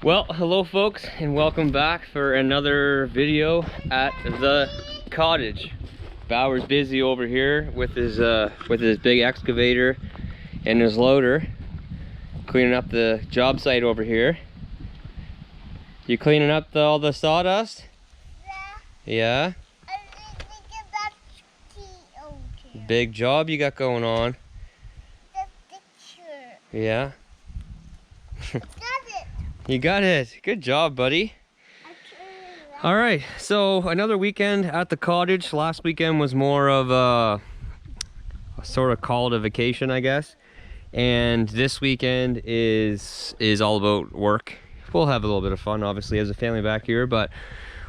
Well, hello folks, and welcome back for another video at the cottage. Bauer's busy over here with his big excavator and his loader, cleaning up the job site over here. You cleaning up all the sawdust? Yeah. Yeah? Big job you got going on. Yeah. You got it. Good job, buddy. All right, so another weekend at the cottage. Last weekend was more of a sort of call to vacation, I guess. And this weekend is all about work. We'll have a little bit of fun, obviously, as a family back here, but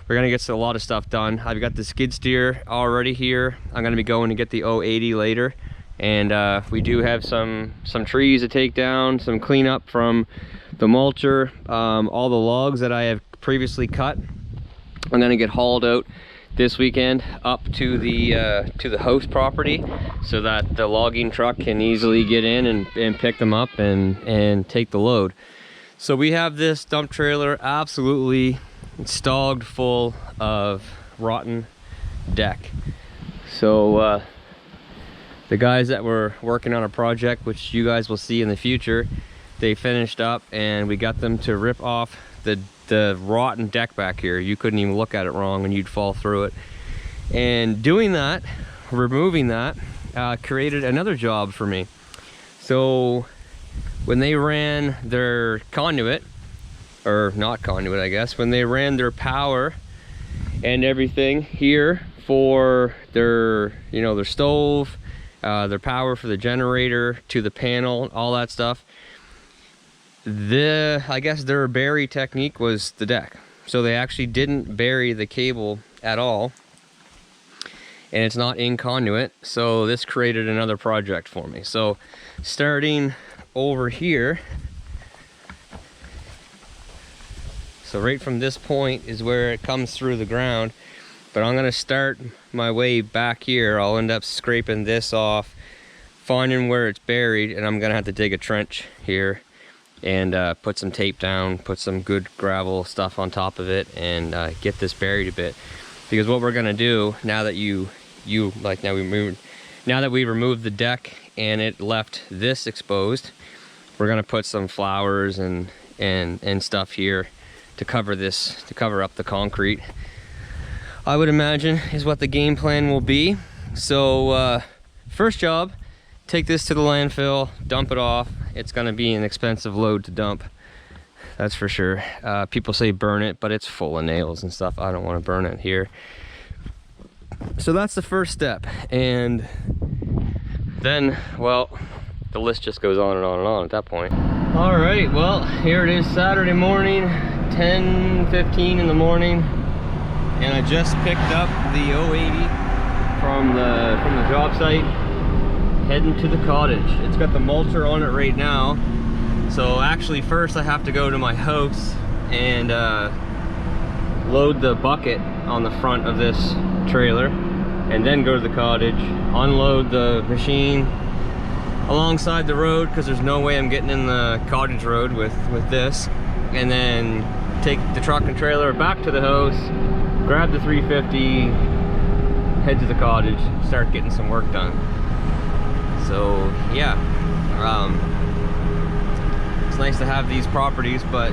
we're gonna get a lot of stuff done. I've got the skid steer already here. I'm gonna be going to get the 080 later. And we do have some trees to take down, some cleanup from the mulcher, all the logs that I have previously cut. I'm gonna get hauled out this weekend up to the house property so that the logging truck can easily get in and pick them up and take the load. So we have this dump trailer absolutely stocked full of rotten deck. So the guys that were working on a project, which you guys will see in the future, they finished up and we got them to rip off the rotten deck back here. You couldn't even look at it wrong and you'd fall through it. And doing that, removing that, created another job for me. So when they ran their conduit, or not conduit, I guess, when they ran their power and everything here for their, you know, their stove, their power for the generator to the panel, all that stuff, I guess their bury technique was the deck. So they actually didn't bury the cable at all, and it's not in conduit. So this created another project for me. So starting over here, so right from this point is where it comes through the ground, but I'm gonna start my way back here. I'll end up scraping this off, finding where it's buried, and I'm gonna have to dig a trench here and put some tape down, put some good gravel stuff on top of it, and get this buried a bit. Because what we're gonna do now that now that we removed the deck and it left this exposed, we're gonna put some flowers and stuff here to cover this, to cover up the concrete, I would imagine is what the game plan will be. So first job, take this to the landfill, dump it off. It's gonna be an expensive load to dump, that's for sure. People say burn it, but it's full of nails and stuff. I don't want to burn it here. So that's the first step. And then, well, the list just goes on and on and on at that point. All right, well, here it is, Saturday morning, 10:15 in the morning, and I just picked up the 080 from the job site, heading to the cottage. It's got the mulcher on it right now. So actually first I have to go to my house and load the bucket on the front of this trailer, and then go to the cottage, unload the machine alongside the road, because there's no way I'm getting in the cottage road with this, and then take the truck and trailer back to the house, grab the 350, head to the cottage, start getting some work done. So yeah, it's nice to have these properties, but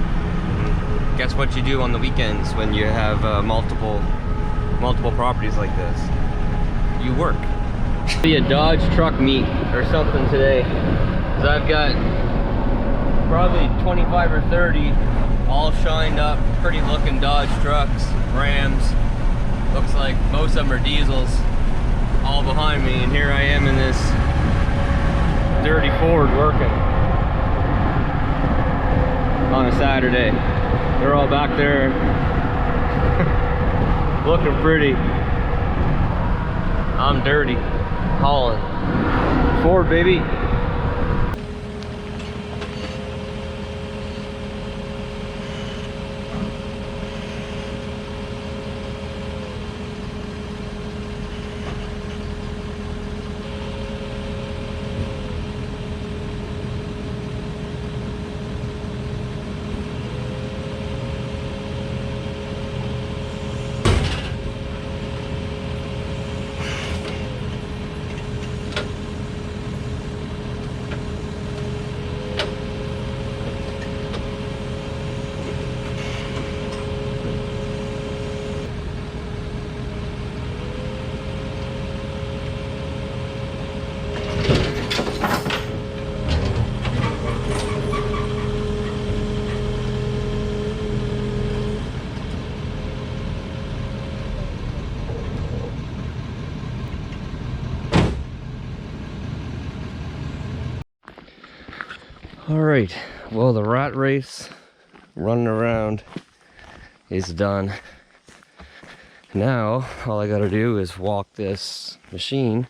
guess what you do on the weekends when you have multiple properties like this? You work. Be a Dodge truck meet or something today, because I've got probably 25 or 30 all shined up, pretty looking Dodge trucks, Rams. Looks like most of them are diesels, all behind me, and here I am in this dirty Ford working on a Saturday. They're all back there looking pretty. I'm dirty, hauling. Ford, baby. All right, well, the rat race running around is done. Now all I gotta do is walk this machine,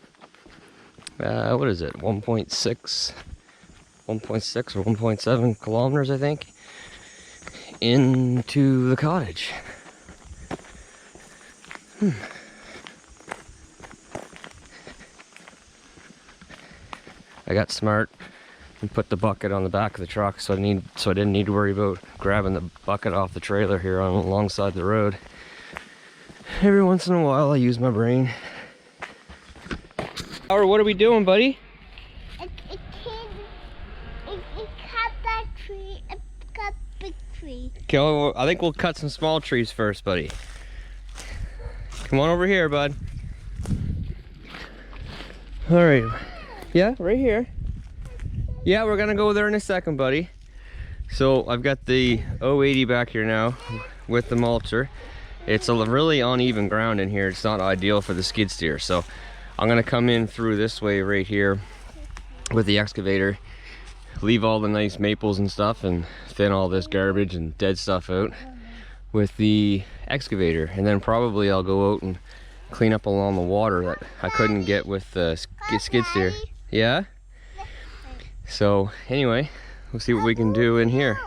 what is it, 1.6 or 1.7 kilometers, I think, into the cottage. I got smart and put the bucket on the back of the truck, so I didn't need to worry about grabbing the bucket off the trailer here alongside the road. Every once in a while I use my brain. Howard, what are we doing, buddy? It cut that tree, it cut big tree. Okay, well, I think we'll cut some small trees first, buddy. Come on over here, bud. All right. Yeah, right here. Yeah, we're gonna go there in a second, buddy. So I've got the 080 back here now with the mulcher. It's a really uneven ground in here. It's not ideal for the skid steer. So I'm gonna come in through this way right here with the excavator, leave all the nice maples and stuff, and thin all this garbage and dead stuff out with the excavator. And then probably I'll go out and clean up along the water that I couldn't get with the skid steer. Yeah? So anyway, we'll see what we can do in here.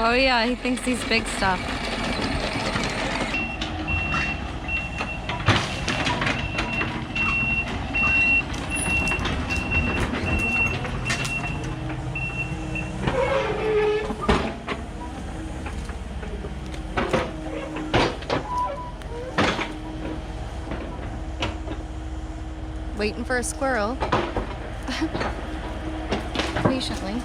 Oh yeah, he thinks he's big stuff. Waiting for a squirrel. Patiently.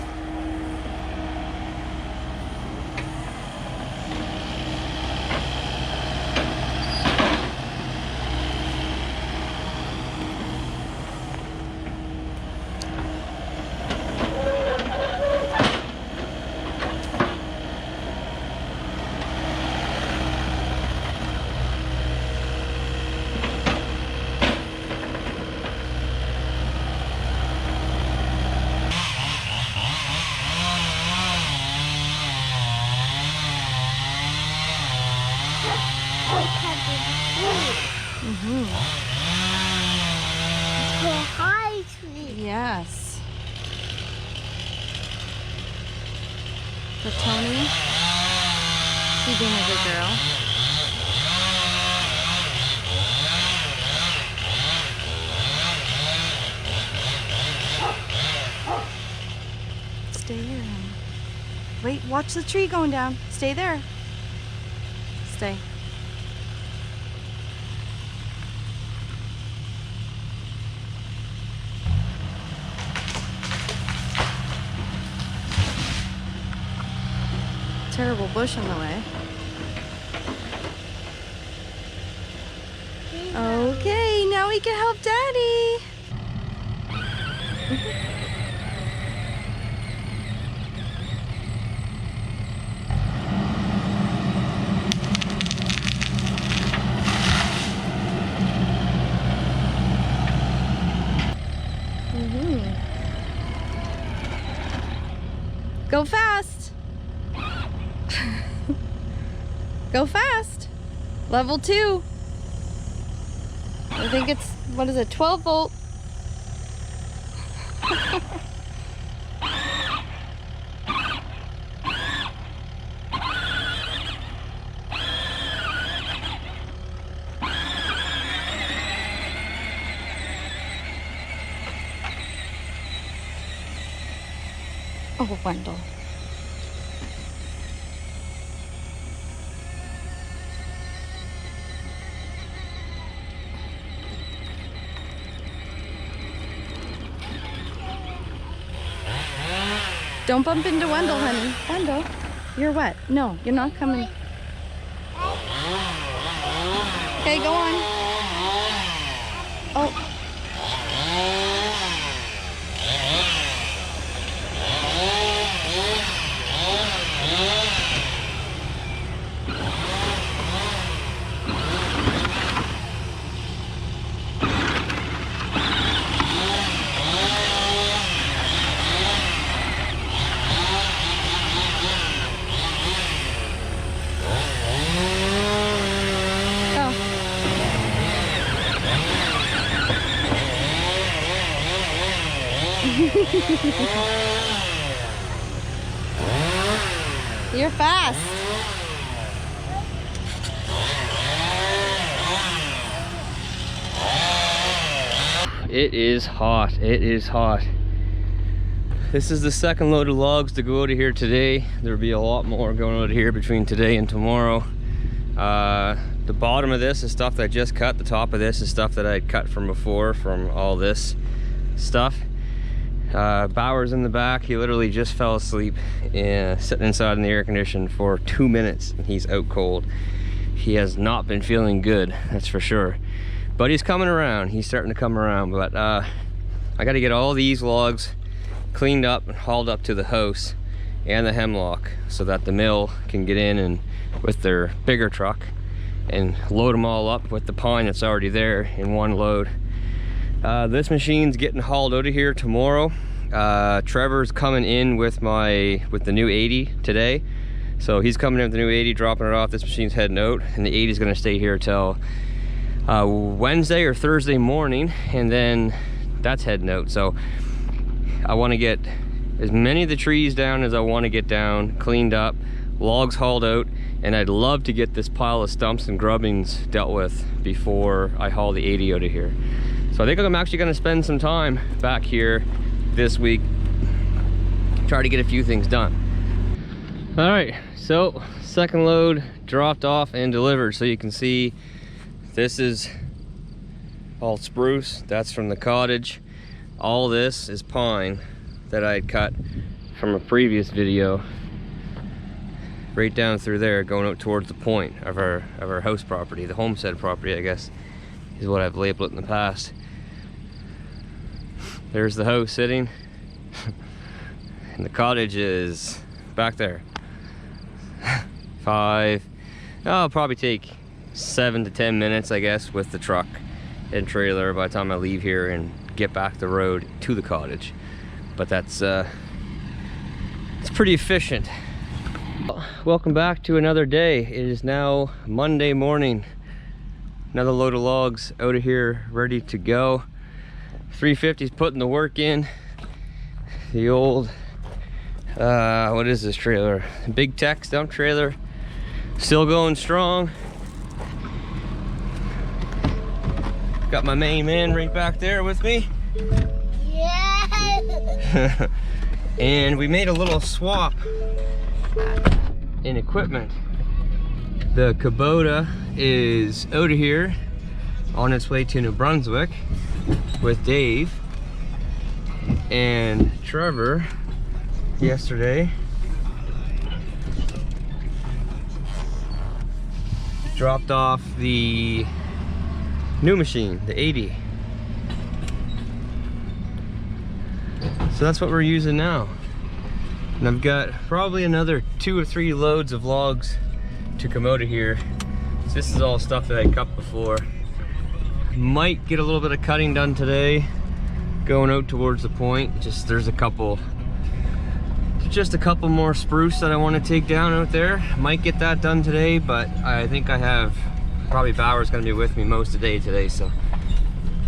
Go high tree. Yes. For Tony. She being a good girl. Stay here, honey. Wait, watch the tree going down. Stay there. Stay. Terrible bush in the way. Okay, now we can help Daddy. Go fast. Go fast. Level 2. I think it's, what is it, 12 volt. Oh, Wendell. Don't bump into Wendell, honey. Wendell, you're wet. No, you're not coming. Okay, go on. Oh. You're fast. It is hot. It is hot. This is the second load of logs to go out of here today. There'll be a lot more going out of here between today and tomorrow. The bottom of this is stuff that I just cut. The top of this is stuff that I had cut from before, from all this stuff. Bauer's in the back. He literally just fell asleep sitting inside in the air condition for 2 minutes, and he's out cold. He has not been feeling good, that's for sure. But he's coming around. He's starting to come around. But I got to get all these logs cleaned up and hauled up to the house and the hemlock so that the mill can get in and with their bigger truck and load them all up with the pine that's already there in one load. This machine's getting hauled out of here tomorrow. Trevor's coming in with the new 80 today. So he's coming in with the new 80, dropping it off. This machine's heading out, and the 80 is gonna stay here till Wednesday or Thursday morning, and then that's heading out. So I wanna get as many of the trees down as I wanna get down, cleaned up, logs hauled out, and I'd love to get this pile of stumps and grubbings dealt with before I haul the 80 out of here. So I think I'm actually gonna spend some time back here this week, try to get a few things done. All right, so second load dropped off and delivered. So you can see this is all spruce, that's from the cottage. All this is pine that I had cut from a previous video, right down through there, going out towards the point of our house property, the homestead property, I guess, is what I've labeled it in the past. There's the house sitting, and the cottage is back there. I'll probably take 7 to 10 minutes, I guess, with the truck and trailer by the time I leave here and get back the road to the cottage. But that's it's pretty efficient. Welcome back to another day. It is now Monday morning. Another load of logs out of here, ready to go. 350's putting the work in. The old, what is this trailer? Big Tex dump trailer. Still going strong. Got my main man right back there with me. Yeah. And we made a little swap in equipment. The Kubota is out of here on its way to New Brunswick with Dave, and Trevor yesterday dropped off the new machine, the 80. So that's what we're using now. And I've got probably another 2 or 3 loads of logs to come out of here. So this is all stuff that I cut before. Might get a little bit of cutting done today, going out towards the point. There's a couple more spruce that I want to take down out there. Might get that done today, but I think I have, probably Bauer's gonna be with me most of the day today, so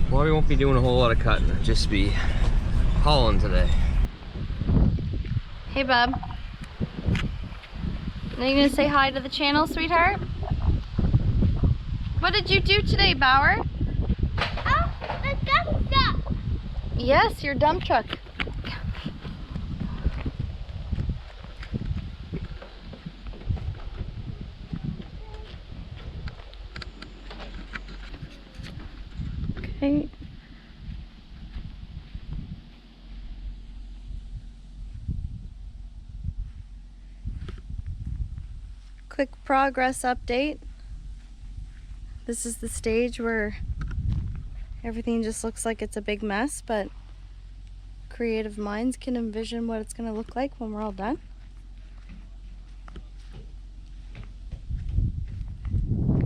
probably won't be doing a whole lot of cutting. I'll just be hauling today. Hey, bub. Are you gonna say hi to the channel, sweetheart? What did you do today, Bauer? Oh, the dump truck. Yes, your dump truck. Okay. Quick progress update. This is the stage where everything just looks like it's a big mess, but creative minds can envision what it's going to look like when we're all done.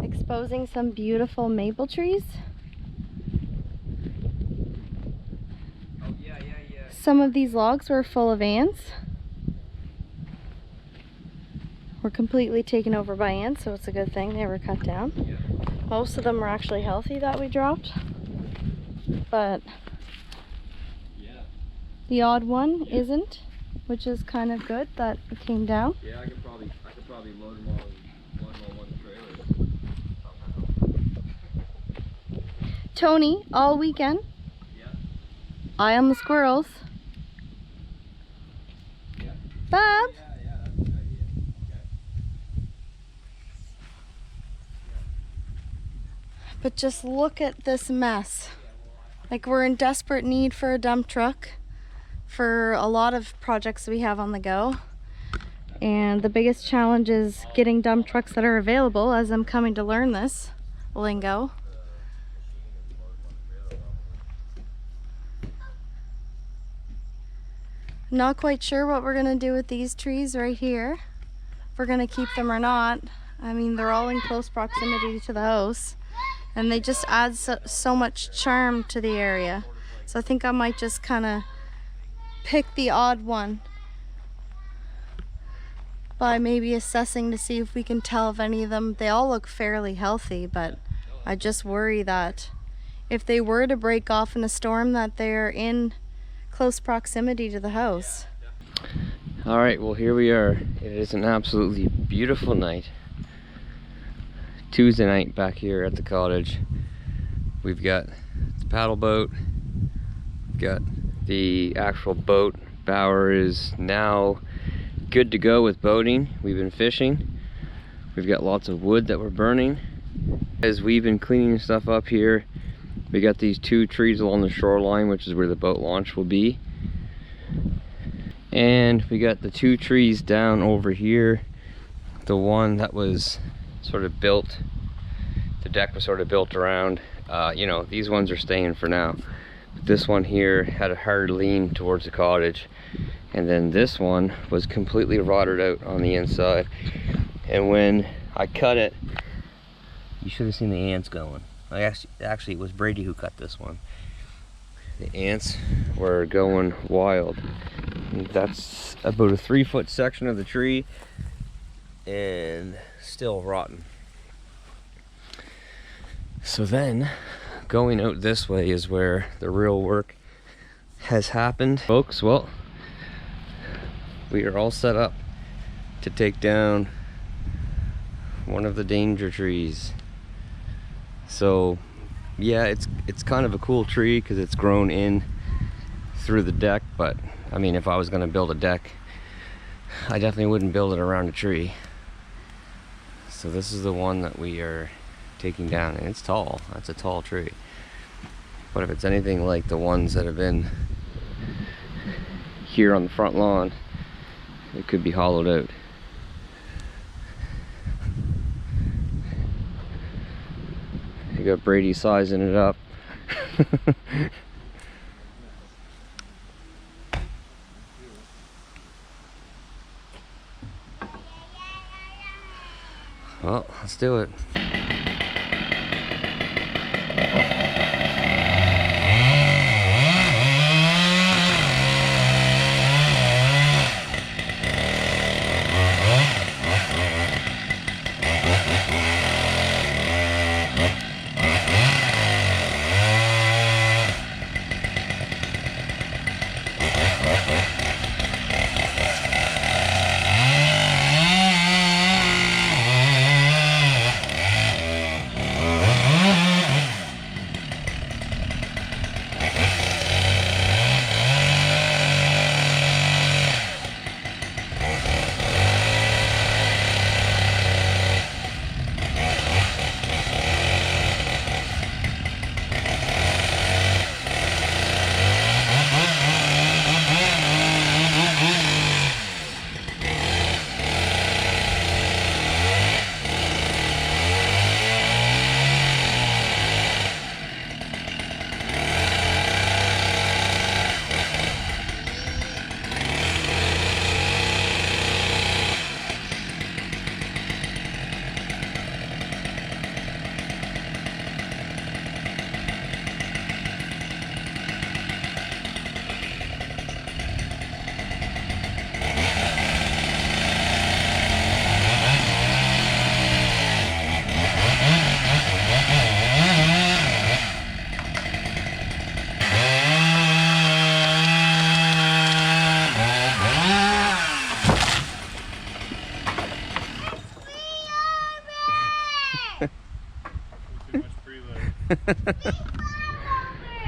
Exposing some beautiful maple trees. Oh, yeah. Some of these logs were full of ants. Were completely taken over by ants, so it's a good thing they were cut down. Yeah. Most of them were actually healthy that we dropped, but the odd one isn't, which is kind of good that it came down. Yeah, I could probably load them all one trailer. Tony, all weekend, Yeah. eye on the squirrels. Yeah. Bob, Yeah, that's a good idea. Okay. but just look at this mess. Like, we're in desperate need for a dump truck for a lot of projects we have on the go. And the biggest challenge is getting dump trucks that are available, as I'm coming to learn this lingo. Not quite sure what we're gonna do with these trees right here. If we're gonna keep them or not. I mean, they're all in close proximity to the house, and they just add so much charm to the area. So I think I might just kind of pick the odd one by maybe assessing to see if we can tell if any of them, they all look fairly healthy, but I just worry that if they were to break off in a storm, that they're in close proximity to the house. All right, well, here we are. It is an absolutely beautiful night. Tuesday night back here at the cottage. We've got the paddle boat, we've got the actual boat. Bauer is now good to go with boating. We've been fishing. We've got lots of wood that we're burning. As we've been cleaning stuff up here, we got these 2 trees along the shoreline, which is where the boat launch will be. And we got the 2 trees down over here. The one that was sort of built, the deck was sort of built around. You know, these ones are staying for now. But this one here had a hard lean towards the cottage. And then this one was completely rotted out on the inside. And when I cut it, you should have seen the ants going. Actually, it was Brady who cut this one. The ants were going wild. And that's about a 3-foot section of the tree and still rotten. So then going out this way is where the real work has happened, folks. Well, we are all set up to take down one of the danger trees. So yeah, it's kind of a cool tree because it's grown in through the deck, but I mean, if I was going to build a deck, I definitely wouldn't build it around a tree. So this is the one that we are taking down, and it's tall. That's a tall tree. But if it's anything like the ones that have been here on the front lawn, it could be hollowed out. You got Brady sizing it up. Well, let's do it.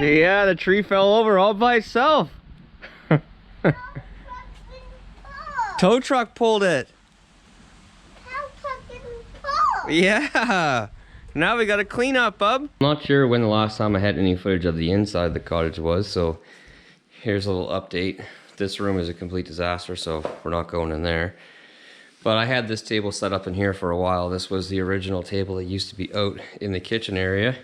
Yeah, the tree fell over all by itself. Tow truck pulled it. How fucking cool! Yeah. Now we got to clean up, bub. I'm not sure when the last time I had any footage of the inside of the cottage was, so here's a little update. This room is a complete disaster, so we're not going in there. But I had this table set up in here for a while. This was the original table that used to be out in the kitchen area.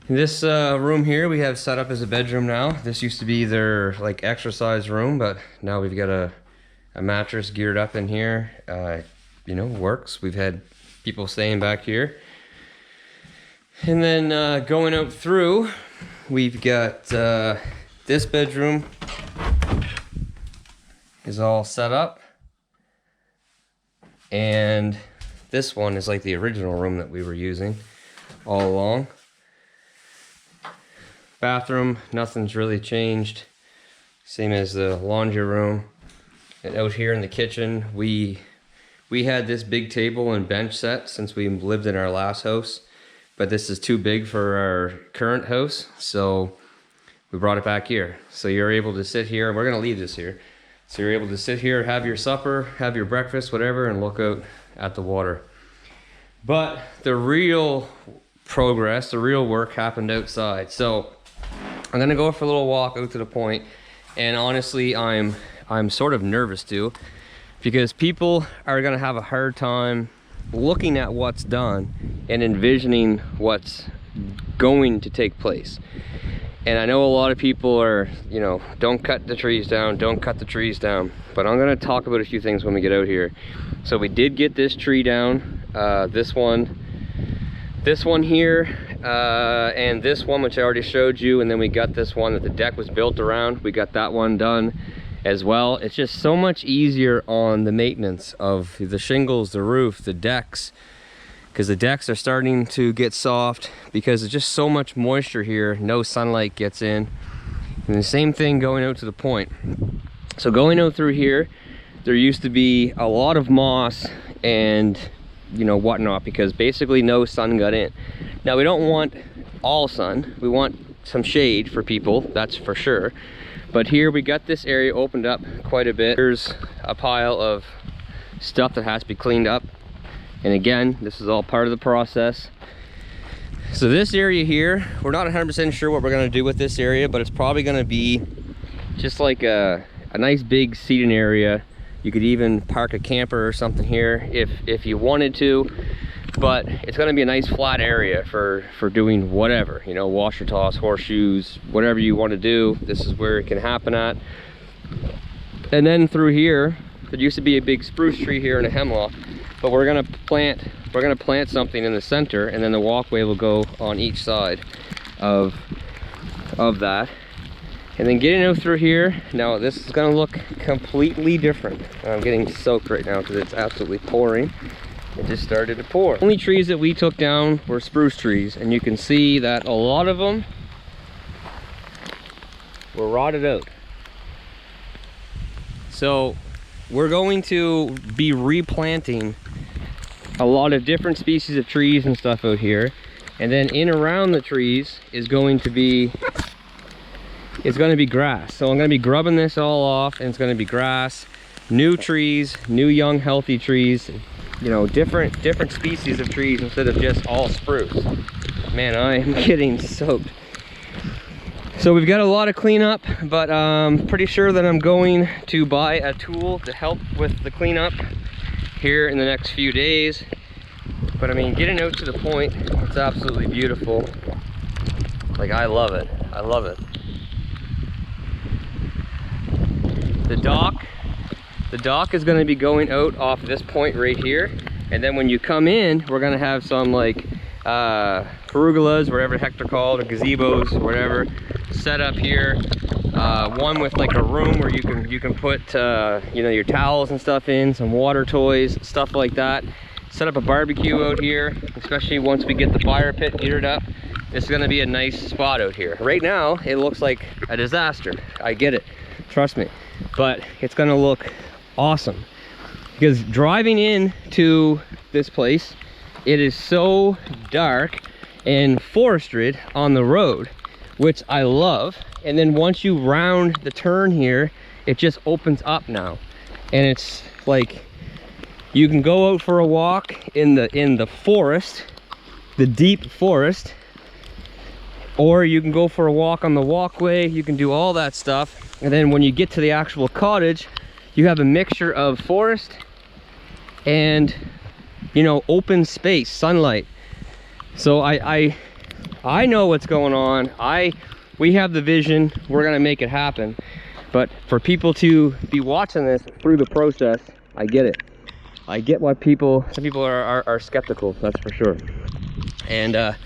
This room here we have set up as a bedroom now. This used to be their like exercise room, but now we've got a mattress geared up in here. You know, works. We've had people staying back here. And then going out through, we've got this bedroom is all set up. And this one is like the original room that we were using all along. Bathroom, nothing's really changed. Same as the laundry room. And out here in the kitchen, we had this big table and bench set since we lived in our last house, but this is too big for our current house, so we brought it back here. So you're able to sit here, and we're gonna leave this here. So you're able to sit here, have your supper, have your breakfast, whatever, and look out at the water. But the real progress, the real work happened outside. So I'm gonna go for a little walk out to the point, and honestly, I'm sort of nervous too, because people are gonna have a hard time looking at what's done and envisioning what's going to take place. And I know a lot of people are, you know, don't cut the trees down, don't cut the trees down, but I'm gonna talk about a few things when we get out here. So we did get this tree down, this one here, and this one, which I already showed you, and then we got this one that the deck was built around. We got that one done as well. It's just so much easier on the maintenance of the shingles, the roof, the decks, because the decks are starting to get soft because there's just so much moisture here. No sunlight gets in. And the same thing going out to the point. So going out through here, there used to be a lot of moss and, you know, whatnot, because basically no sun got in. Now we don't want all sun, we want some shade for people, that's for sure. But here we got this area opened up quite a bit. There's a pile of stuff that has to be cleaned up. And again, this is all part of the process. So this area here, we're not 100% sure what we're gonna do with this area, but it's probably gonna be just like a nice big seating area. You could even park a camper or something here if you wanted to, but it's gonna be a nice flat area for doing whatever, you know, washer toss, horseshoes, whatever you want to do. This is where it can happen at. And then through here, there used to be a big spruce tree here and a hemlock, but we're gonna plant something in the center, and then the walkway will go on each side of that. And then getting out through here, now this is gonna look completely different. I'm getting soaked right now because it's absolutely pouring. It just started to pour. The only trees that we took down were spruce trees, and you can see that a lot of them were rotted out. So we're going to be replanting a lot of different species of trees and stuff out here, and then in around the trees is going to be grass. So I'm going to be grubbing this all off, and it's going to be grass, new trees, new young healthy trees, you know, different species of trees instead of just all spruce. Man, I am getting soaked. So we've got a lot of cleanup, but I'm pretty sure that I'm going to buy a tool to help with the cleanup here in the next few days. But I mean, getting out to the point, it's absolutely beautiful. Like, I love it. I love it. The dock is going to be going out off this point right here, and then when you come in, we're going to have some like perugolas, whatever the heck they're called, or gazebos, or whatever, set up here. One with like a room where you can put you know, your towels and stuff in, some water toys, stuff like that. Set up a barbecue out here, especially once we get the fire pit heated up. It's going to be a nice spot out here. Right now, it looks like a disaster. I get it, trust me. But it's going to look awesome, because driving into this place, it is so dark and forested on the road, which I love. And then once you round the turn here, it just opens up now, and it's like you can go out for a walk in the forest, the deep forest, or you can go for a walk on the walkway. You can do all that stuff. And then when you get to the actual cottage, you have a mixture of forest and, you know, open space, sunlight. So I know what's going on. We have the vision. We're gonna make it happen. But for people to be watching this through the process, I get it. I get why some people are skeptical, that's for sure. And a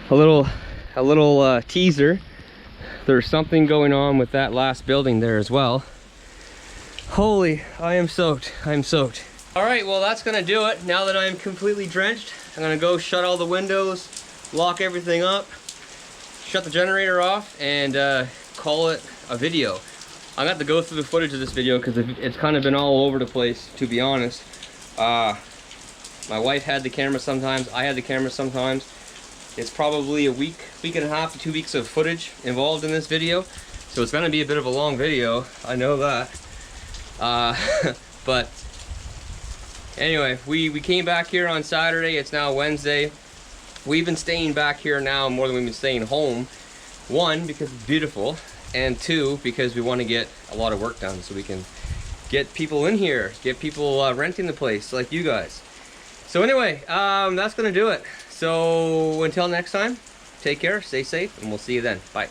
little teaser. There's something going on with that last building there as well. Holy, I am soaked. I'm soaked. All right, well, that's gonna do it. Now that I'm completely drenched, I'm gonna go shut all the windows, lock everything up, shut the generator off, and call it a video. I'm gonna have to go through the footage of this video because it's kind of been all over the place, to be honest. My wife had the camera sometimes, I had the camera sometimes. It's probably a week and a half to 2 weeks of footage involved in this video. So it's gonna be a bit of a long video, I know that. But anyway, we came back here on Saturday, it's now Wednesday. We've been staying back here now more than we've been staying home. One, because it's beautiful, and two, because we want to get a lot of work done so we can get people in here, get people renting the place like you guys. So anyway, that's gonna do it. So until next time, take care, stay safe, and we'll see you then. Bye.